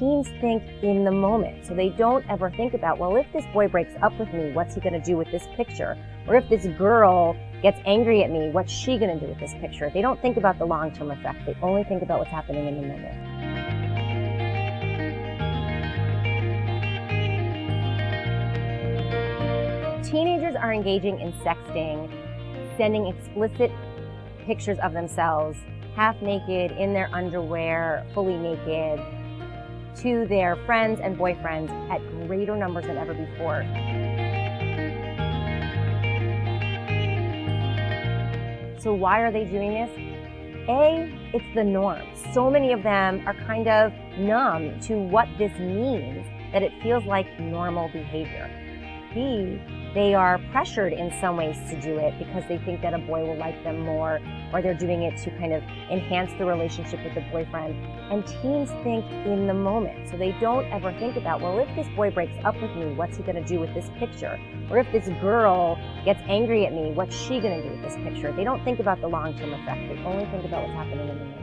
teens think in the moment. So they don't ever think about, well, if this boy breaks up with me, what's he going to do with this picture? Or if this girl gets angry at me, what's she going to do with this picture? They don't think about the long-term effect. They only think about what's happening in the moment. Teenagers are engaging in sexting, sending explicit pictures of themselves, half naked, in their underwear, fully naked, to their friends and boyfriends at greater numbers than ever before. So why are they doing this? A, it's the norm. So many of them are kind of numb to what this means that it feels like normal behavior. B, they are pressured in some ways to do it because they think that a boy will like them more, or they're doing it to kind of enhance the relationship with the boyfriend. And teens think in the moment. So they don't ever think about, well, if this boy breaks up with me, what's he going to do with this picture? Or if this girl gets angry at me, what's she going to do with this picture? They don't think about the long-term effect. They only think about what's happening in the moment.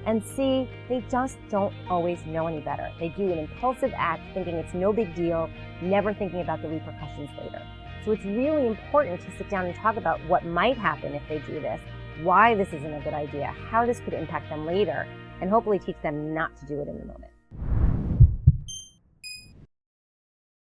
And C, they just don't always know any better. They do an impulsive act thinking it's no big deal, never thinking about the repercussions later. So it's really important to sit down and talk about what might happen if they do this, why this isn't a good idea, how this could impact them later, and hopefully teach them not to do it in the moment.